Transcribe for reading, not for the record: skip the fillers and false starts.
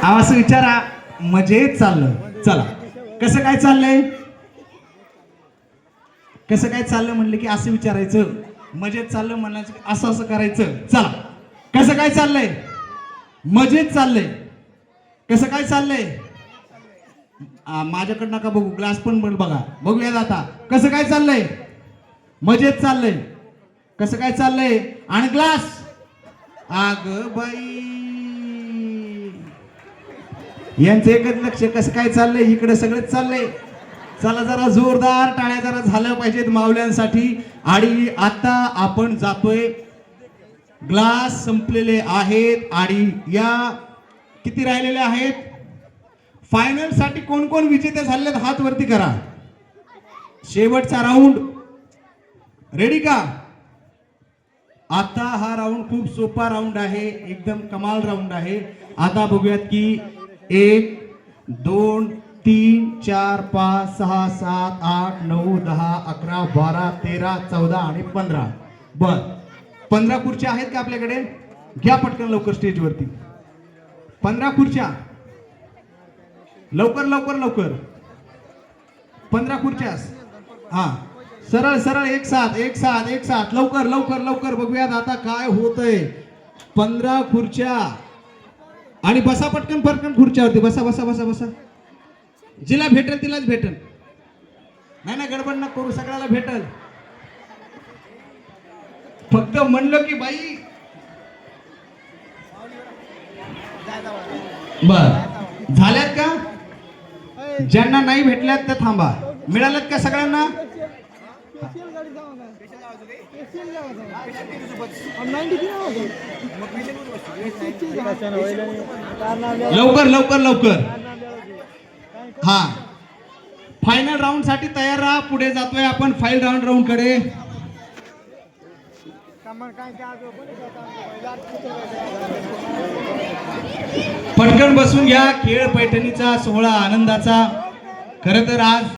असं विचारा मजेत चाललं. चला कसं काय चाललंय, कसं काय चाललं म्हणलं की असं विचारायचं. मजेत चाललं म्हणायचं असं असं करायचं. चला कसं काय चाललंय, मजेत चाललंय. कसं काय चाललंय, माझ्याकडे नका बघू, ग्लास पण बघा. बघूया आता कसं काय चाललंय, मजेत चाललंय. कसं काय चाललंय आणि ग्लास. आग बाई, यांचं एकच लक्ष कसं काय चाललंय, इकडे सगळंच चाललंय. चला जरा जोरदार टाळ्या जरा झाल्या पाहिजेत मावल्यांसाठी. आणि आता आपण जातोय, ग्लास संपलेले आहेत आणि या किती राहिलेले आहेत फायनल साठी. कोण कोण विजेते झालेत हात वरती करा. शेवटचा राऊंड रेडी का. आता हा राऊंड खूप सोपा राऊंड आहे, एकदम कमाल राऊंड आहे. आता बघूयात की 1 2 3 4 5 6 7 8 9 10 11 12 13 14 आणि 15. बर 15 खुर्च्या आहेत का आपल्याकडे. घ्या पटकन लवकर स्टेज वरती 15 खुर्च्या. लवकर लवकर लवकर 15 खुर्च्या. हा सरळ सरळ एक साथ एक साथ एक साथ लवकर लवकर लवकर. बघूयात आता काय होतंय. 15 खुर्च्या आणि बसा पटकन पटकन खुर्च्यावरती बसा बसा बसा बसा. जिला भेटेल तिलाच भेटेल. नाही ना गडबड न करू, सगळ्याला भेटेल. फक्त म्हणलं की बाई. बर झाल्यात का. ज्यांना नाही भेटल्यात ते थांबा. मिळाल्यात का सगळ्यांना. लवकर लवकर लवकर. हा फायनल राऊंड साठी तयार राहा. पुढे जातोय आपण फायनल राऊंड कडे. पटकन बसून घ्या. खेळ पैठणीचा सोहळा आनंदाचा. खरं तर आज